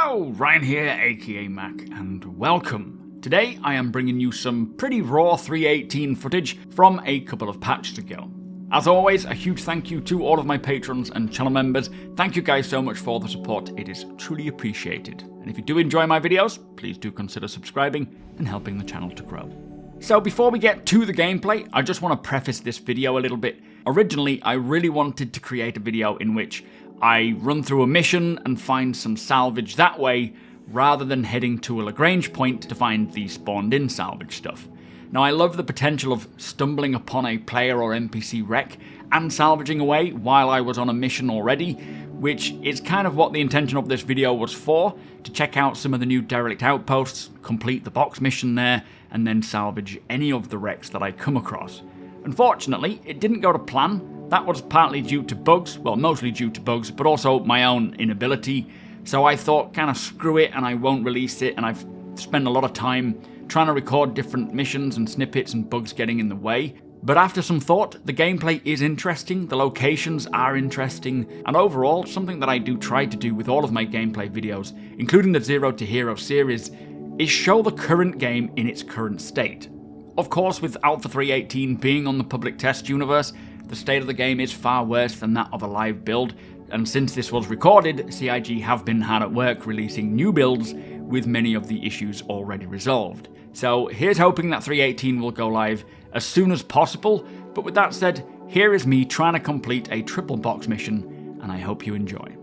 Hello, Ryan here, aka Mac, and welcome. Today I am bringing you some pretty raw 3.18 footage from a couple of patches ago. As always, a huge thank you to all of my patrons and channel members. Thank you guys so much for the support, it is truly appreciated. And if you do enjoy my videos, please do consider subscribing and helping the channel to grow. So before we get to the gameplay, I just want to preface this video a little bit. Originally, I really wanted to create a video in which I run through a mission and find some salvage that way, rather than heading to a Lagrange point to find the spawned-in salvage stuff. Now, I love the potential of stumbling upon a player or NPC wreck and salvaging away while I was on a mission already, which is kind of what the intention of this video was for, to check out some of the new derelict outposts, complete the box mission there, and then salvage any of the wrecks that I come across. Unfortunately, it didn't go to plan. That was partly due to bugs, well, mostly due to bugs, but also my own inability. So I thought, kind of screw it, and I won't release it, and I've spent a lot of time trying to record different missions and snippets and bugs getting in the way. But after some thought, the gameplay is interesting, the locations are interesting, and overall, something that I do try to do with all of my gameplay videos, including the Zero to Hero series, is show the current game in its current state. Of course, with Alpha 3.18 being on the public test universe, the state of the game is far worse than that of a live build, and since this was recorded, CIG have been hard at work releasing new builds with many of the issues already resolved. So here's hoping that 3.18 will go live as soon as possible, but with that said, here is me trying to complete a triple box mission, and I hope you enjoy.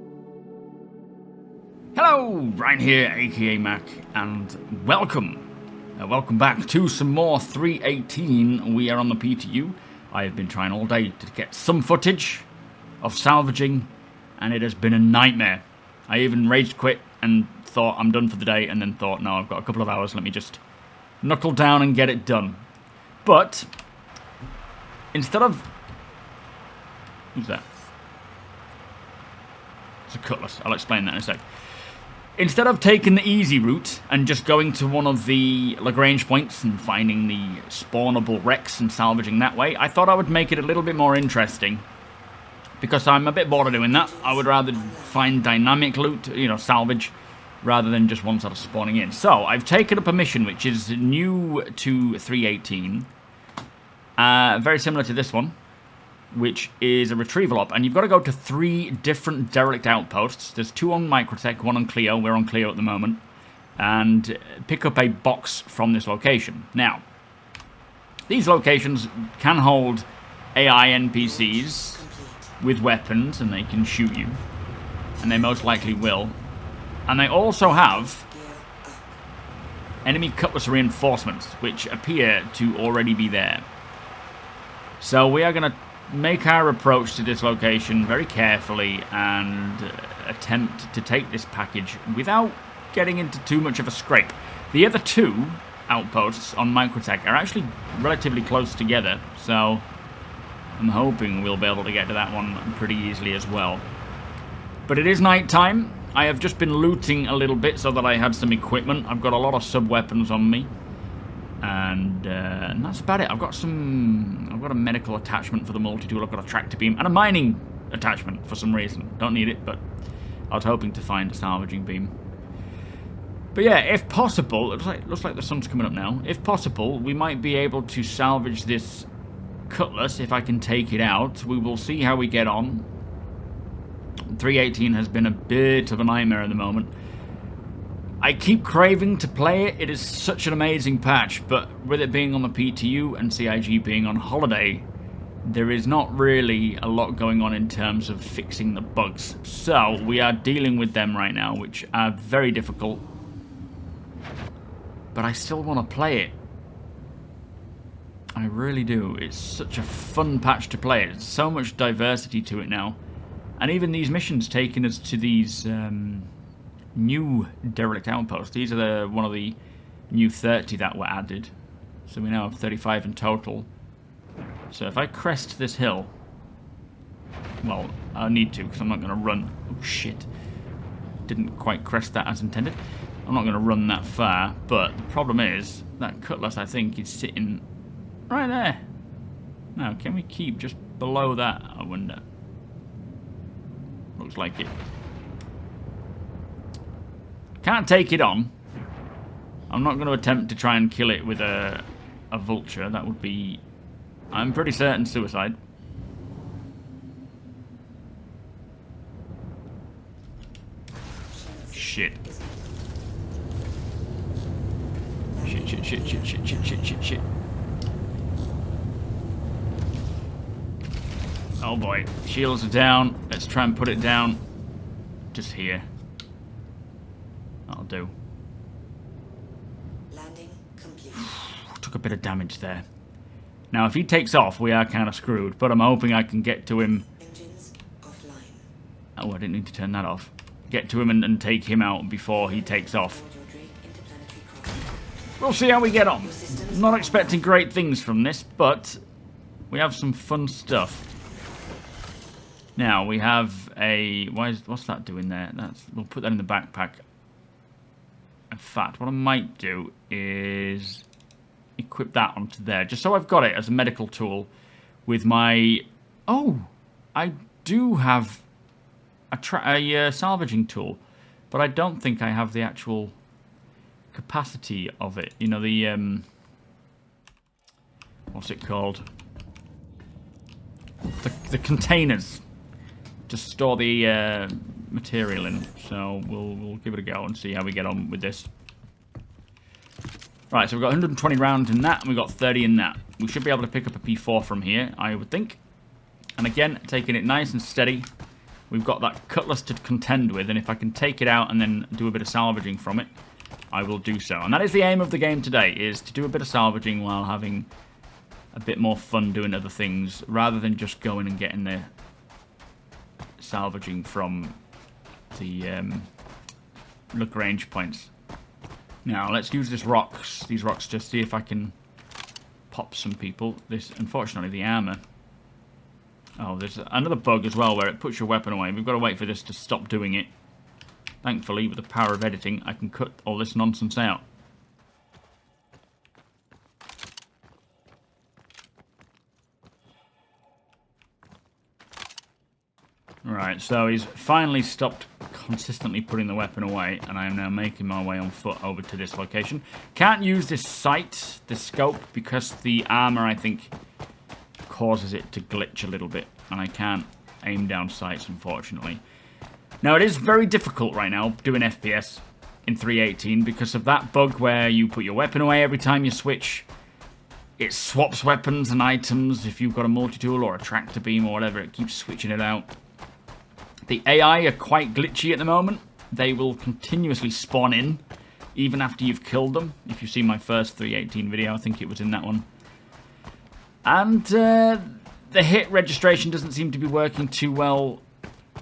Hello, Ryan here, aka Mac, and welcome. Welcome back to some more 3.18. We are on the PTU. I have been trying all day to get some footage of salvaging, and it has been a nightmare. I even rage quit and thought I'm done for the day, and then thought, no, I've got a couple of hours, let me just knuckle down and get it done. But instead of... Who's that? It's a cutlass. I'll explain that in a sec. Instead of taking the easy route and just going to one of the Lagrange points and finding the spawnable wrecks and salvaging that way, I thought I would make it a little bit more interesting, because I'm a bit bored of doing that. I would rather find dynamic loot, salvage, rather than just one sort of spawning in. So I've taken up a mission which is new to 3.18, very similar to this one, which is a retrieval op, and you've got to go to 3 different derelict outposts. There's 2 on Microtech, 1 on Clio, we're on Clio at the moment, and pick up a box from this location. Now, these locations can hold AI NPCs with weapons, and they can shoot you, and they most likely will. And they also have enemy cutlass reinforcements, which appear to already be there. So we are going to make our approach to this location very carefully and attempt to take this package without getting into too much of a scrape. The other 2 outposts on Microtech are actually relatively close together, so I'm hoping we'll be able to get to that one pretty easily as well. But it is night time. I have just been looting a little bit so that I had some equipment. I've got a lot of sub-weapons on me. And that's about it. I've got a medical attachment for the multi-tool, I've got a tractor beam, and a mining attachment for some reason. Don't need it, but I was hoping to find a salvaging beam. But yeah, if possible, it looks like the sun's coming up now. If possible, we might be able to salvage this cutlass if I can take it out. We will see how we get on. 3.18 has been a bit of a nightmare at the moment. I keep craving to play it. It is such an amazing patch, but with it being on the PTU and CIG being on holiday, there is not really a lot going on in terms of fixing the bugs. So we are dealing with them right now, which are very difficult. But I still want to play it. I really do. It's such a fun patch to play. There's so much diversity to it now. And even these missions taking us to these new derelict outposts. These are one of the new 30 that were added. So we now have 35 in total. So if I crest this hill... Well, I need to, because I'm not going to run... Oh, shit. Didn't quite crest that as intended. I'm not going to run that far, but the problem is, that cutlass, I think, is sitting right there. Now, can we keep just below that, I wonder? Looks like it. Can't take it on. I'm not going to attempt to try and kill it with a vulture. That would be, I'm pretty certain, suicide. Shit. Shit. Oh boy. Shields are down. Let's try and put it down. Just here. That'll do. Landing complete. Took a bit of damage there. Now, if he takes off, we are kind of screwed, but I'm hoping I can get to him. Engines offline. Oh, I didn't need to turn that off. Get to him and take him out before he takes off. We'll see how we get on. Not expecting great things from this, but we have some fun stuff. Now, we have a... what's that doing there? We'll put that in the backpack. In fact, what I might do is equip that onto there, just so I've got it as a medical tool with my... Oh! I do have a salvaging tool, but I don't think I have the actual capacity of it. You know, the... what's it called? The containers to store the material in. So we'll give it a go and see how we get on with this. Right, so we've got 120 rounds in that, and we've got 30 in that. We should be able to pick up a P4 from here, I would think. And again, taking it nice and steady. We've got that cutlass to contend with, and if I can take it out and then do a bit of salvaging from it, I will do so. And that is the aim of the game today, is to do a bit of salvaging while having a bit more fun doing other things, rather than just going and getting the salvaging from the Lagrange points. Now, let's use these rocks to see if I can pop some people. This, unfortunately, the armor. Oh, there's another bug as well where it puts your weapon away. We've got to wait for this to stop doing it. Thankfully, with the power of editing, I can cut all this nonsense out. Right, so he's finally stopped consistently putting the weapon away, and I am now making my way on foot over to this location. Can't use this sight, this scope, because the armor, I think, causes it to glitch a little bit, and I can't aim down sights, unfortunately. Now, it is very difficult right now doing FPS in 3.18 because of that bug where you put your weapon away every time you switch. It swaps weapons and items if you've got a multi-tool or a tractor beam or whatever. It keeps switching it out. The AI are quite glitchy at the moment. They will continuously spawn in, even after you've killed them. If you see my first 3.18 video, I think it was in that one. And the hit registration doesn't seem to be working too well.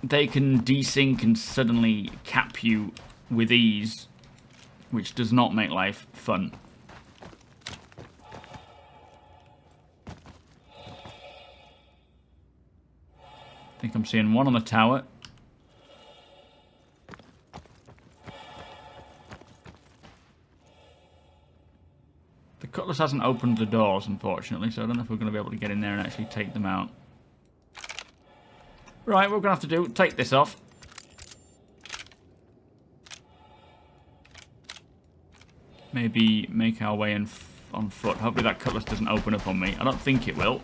They can desync and suddenly cap you with ease, which does not make life fun. I think I'm seeing one on the tower. The cutlass hasn't opened the doors, unfortunately, so I don't know if we're going to be able to get in there and actually take them out. Right, what we're going to have to do, take this off. Maybe make our way in on foot. Hopefully that cutlass doesn't open up on me. I don't think it will.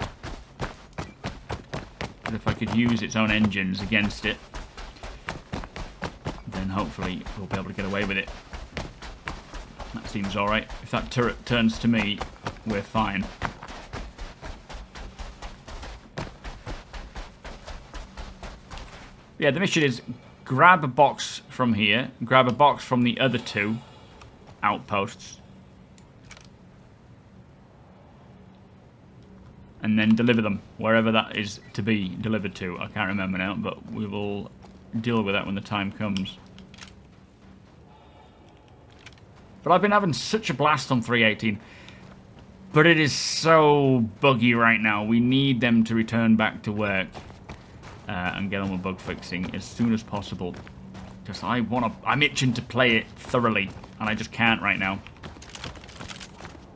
But if I could use its own engines against it, then hopefully we'll be able to get away with it. That seems alright. If that turret turns to me, we're fine. Yeah, the mission is grab a box from here, grab a box from the other two outposts, and then deliver them wherever that is to be delivered to. I can't remember now, but we will deal with that when the time comes. But I've been having such a blast on 3.18, but it is so buggy right now. We need them to return back to work and get on with bug fixing as soon as possible, because I'm itching to play it thoroughly, and I just can't right now.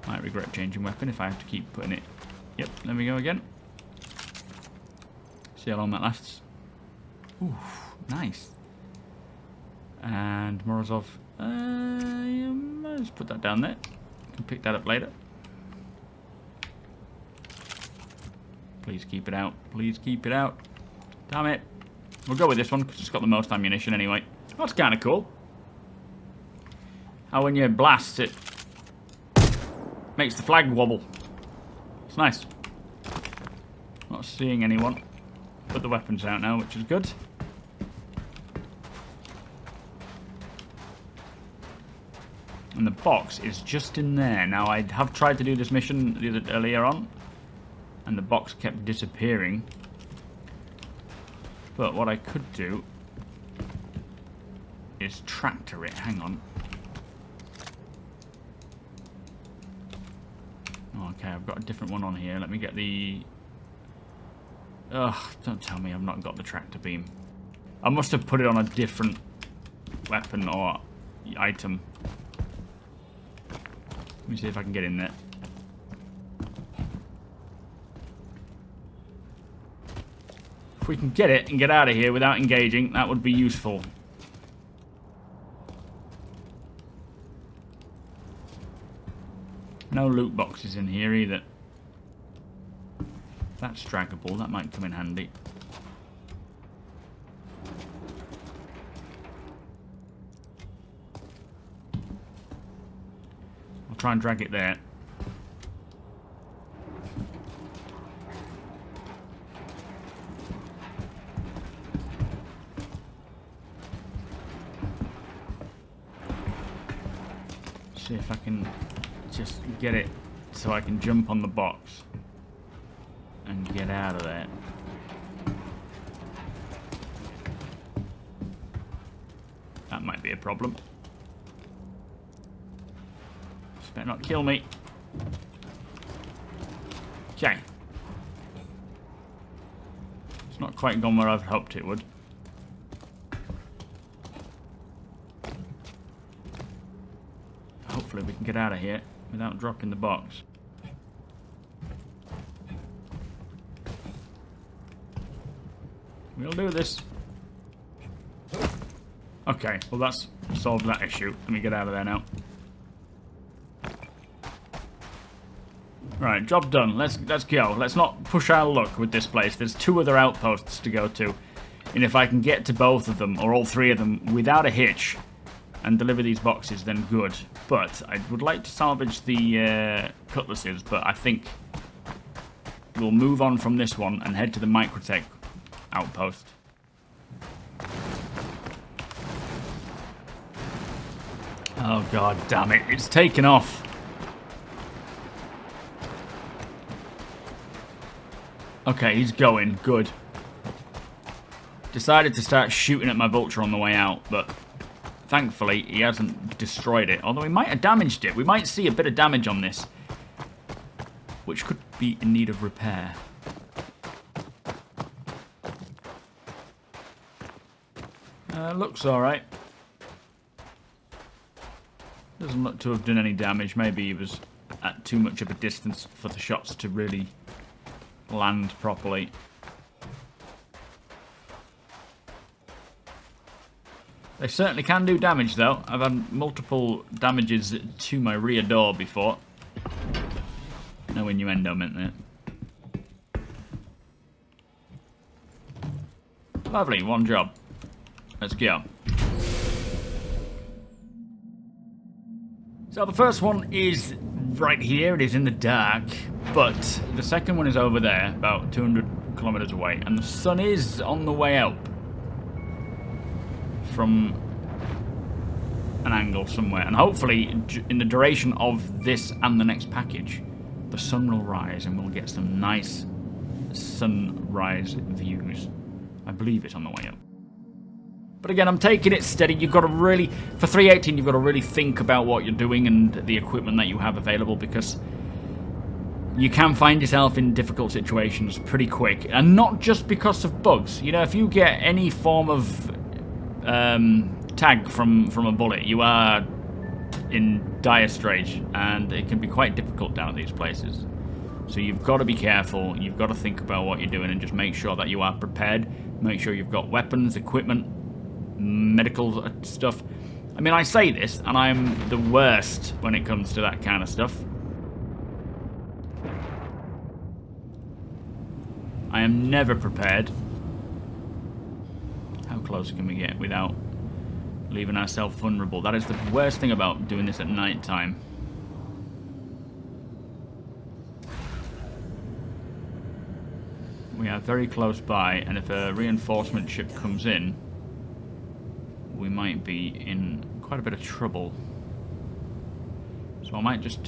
Might regret changing weapon if I have to keep putting it. Yep, there we go again. See how long that lasts. Ooh, nice. And Morozov Let's put that down there. Can pick that up later. Please keep it out. Please keep it out. Damn it. We'll go with this one because it's got the most ammunition anyway. That's kind of cool. How when you blast it makes the flag wobble. It's nice. Not seeing anyone. Put the weapons out now, which is good. And the box is just in there. Now, I have tried to do this mission earlier on, and the box kept disappearing. But what I could do is tractor it. Hang on. Okay, I've got a different one on here. Let me get the... Ugh, don't tell me I've not got the tractor beam. I must have put it on a different weapon or item. Let me see if I can get in there. If we can get it and get out of here without engaging, that would be useful. No loot boxes in here either. That's draggable. That might come in handy. I'll try and drag it there. See if I can just get it so I can jump on the box and get out of there. That might be a problem. Just better not kill me. Okay. It's not quite gone where I've hoped it would. Hopefully we can get out of here without dropping the box. We'll do this. Okay, well that's solved that issue. Let me get out of there now. Right, job done. Let's go. Let's not push our luck with this place. There's 2 other outposts to go to. And if I can get to both of them, or all 3 of them, without a hitch, and deliver these boxes, then good. But I would like to salvage the cutlasses, but I think we'll move on from this one and head to the Microtech outpost. Oh god damn it, it's taken off. Okay, he's going, good. Decided to start shooting at my vulture on the way out, but thankfully he hasn't destroyed it, although he might have damaged it. We might see a bit of damage on this, which could be in need of repair. Looks alright. Doesn't look to have done any damage. Maybe he was at too much of a distance for the shots to really land properly. They certainly can do damage though. I've had multiple damages to my rear door before. No innuendo meant that. Lovely, one job. Let's go. So the first one is right here. It is in the dark. But the second one is over there, about 200 kilometers away. And the sun is on the way up from an angle somewhere. And hopefully, in the duration of this and the next package, the sun will rise and we'll get some nice sunrise views. I believe it's on the way up. But again, I'm taking it steady. You've got to really, for 318, you've got to really think about what you're doing and the equipment that you have available, because you can find yourself in difficult situations pretty quick. And not just because of bugs. You know, if you get any form of tag from a bullet, you are in dire straits, and it can be quite difficult down at these places. So you've got to be careful. You've got to think about what you're doing and just make sure that you are prepared. Make sure you've got weapons, equipment, medical stuff, I mean, I say this, and I'm the worst when it comes to that kind of stuff. I am never prepared. How close can we get without leaving ourselves vulnerable? That is the worst thing about doing this at night time. We are very close by, and if a reinforcement ship comes in, we might be in quite a bit of trouble. So I might just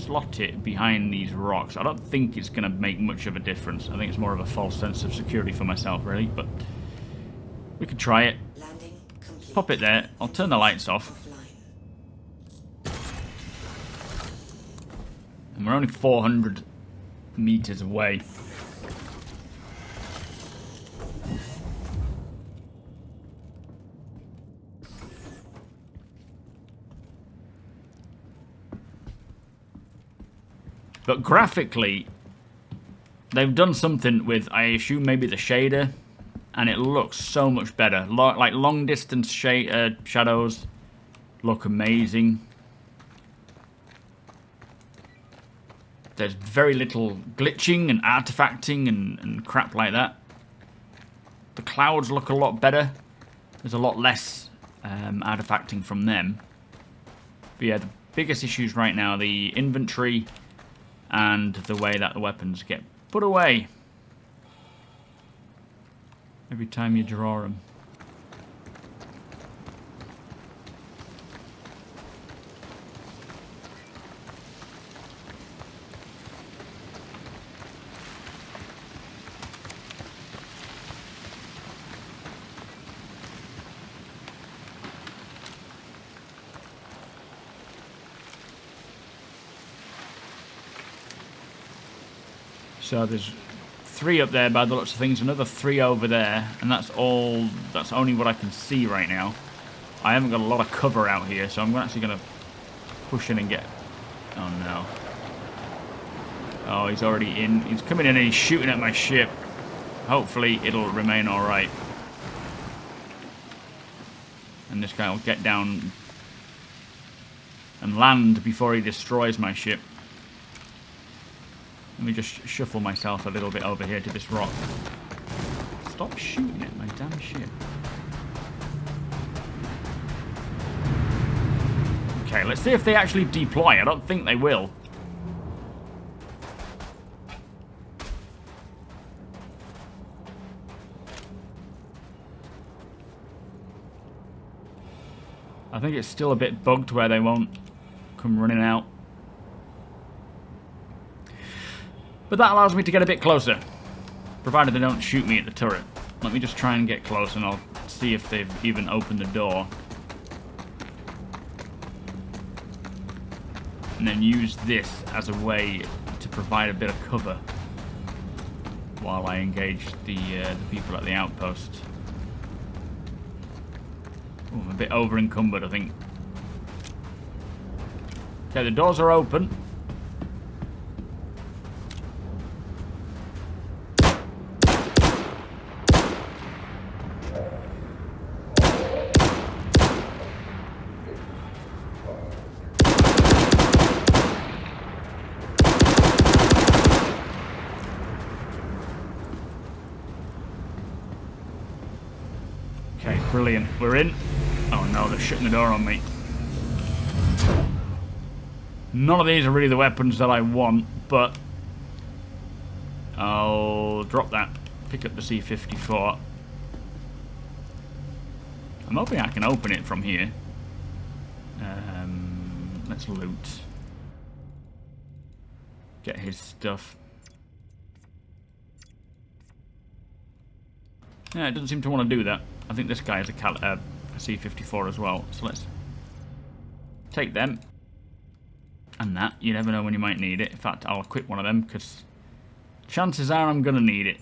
slot it behind these rocks. I don't think it's going to make much of a difference. I think it's more of a false sense of security for myself, really, but we could try it. Landing complete. Pop it there. I'll turn the lights off. Offline. And we're only 400 meters away. But graphically, they've done something with, I assume, maybe the shader, and it looks so much better. Like long distance shadows look amazing. There's very little glitching and artifacting and crap like that. The clouds look a lot better. There's a lot less artifacting from them. But yeah, the biggest issues right now, the inventory and the way that the weapons get put away every time you draw them. So there's 3 up there by the looks of things, another 3 over there, and that's all. That's only what I can see right now. I haven't got a lot of cover out here, so I'm actually going to push in and get. Oh no! Oh, he's already in. He's coming in and he's shooting at my ship. Hopefully, it'll remain all right. And this guy will get down and land before he destroys my ship. Let me just shuffle myself a little bit over here to this rock. Stop shooting at my damn ship. Okay, let's see if they actually deploy. I don't think they will. I think it's still a bit bugged where they won't come running out. But that allows me to get a bit closer, provided they don't shoot me at the turret. Let me just try and get close, and I'll see if they've even opened the door. And then use this as a way to provide a bit of cover while I engage the people at the outpost. Ooh, I'm a bit over encumbered, I think. Okay, the doors are open. Okay, brilliant. We're in. Oh no, they're shutting the door on me. None of these are really the weapons that I want, but I'll drop that. Pick up the C-54. I'm hoping I can open it from here. Let's loot. Get his stuff. Yeah, it doesn't seem to want to do that. I think this guy has a C-54 as well. So let's take them. And that. You never know when you might need it. In fact, I'll equip one of them because chances are I'm going to need it.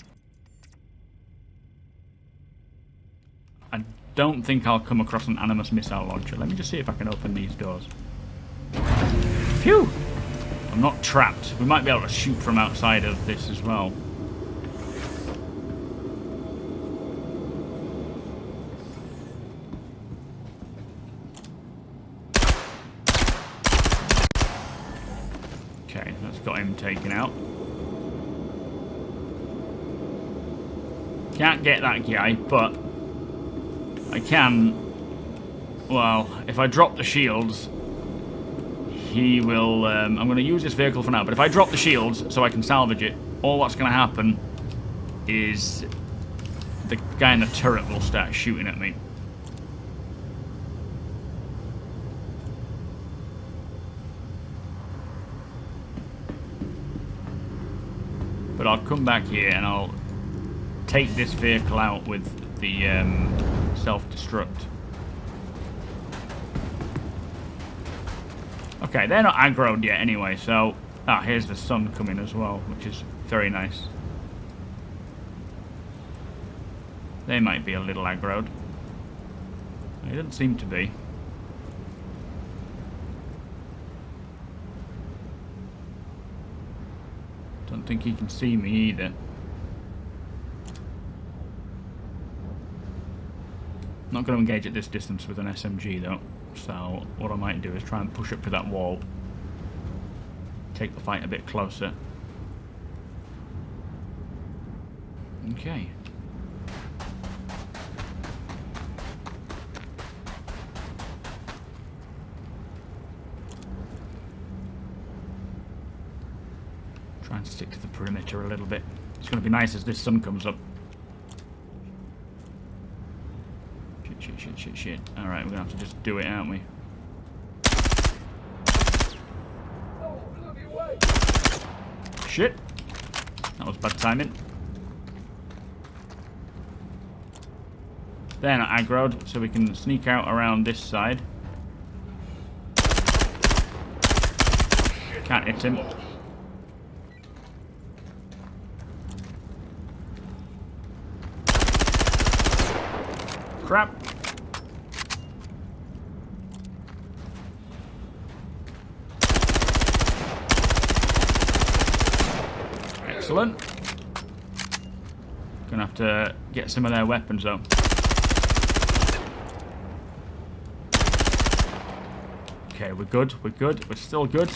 I don't think I'll come across an Animus missile launcher. Let me just see if I can open these doors. Phew! I'm not trapped. We might be able to shoot from outside of this as well. him taken out. Can't get that guy, but I can. Well, if I drop the shields, he will. I'm going to use this vehicle for now, but if I drop the shields so I can salvage it, all that's going to happen is the guy in the turret will start shooting at me. But I'll come back here and I'll take this vehicle out with the self-destruct. Okay, they're not aggroed yet anyway, so... Ah, here's the sun coming as well, which is very nice. They might be a little aggroed. It doesn't seem to be. Don't think he can see me either. Not going to engage at this distance with an SMG though, so what I might do is try and push up to that wall. Take the fight a bit closer. Okay. Try and stick to the perimeter a little bit. It's going to be nice as this sun comes up. Shit. Alright, we're going to have to just do it, aren't we? Shit. That was bad timing. They're not aggroed, so we can sneak out around this side. Can't hit him. Crap. Excellent. Gonna have to get some of their weapons though. Okay, we're good, we're still good.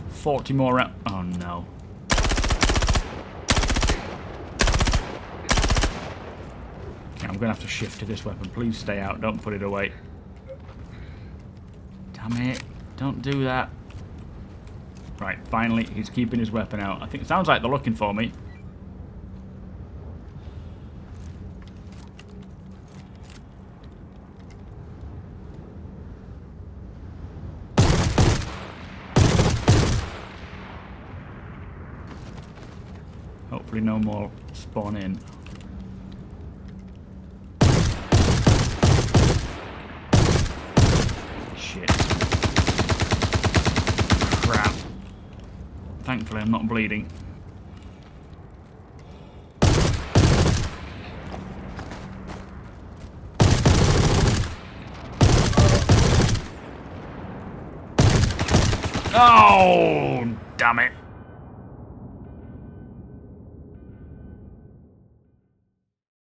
40 more rounds. Oh no. Okay, I'm gonna have to shift to this weapon. Please stay out, don't put it away. Damn it, don't do that. Right, finally, he's keeping his weapon out. I think it sounds like they're looking for me. Hopefully no more spawn in. Shit. Crap. Thankfully, I'm not bleeding. Oh, damn it.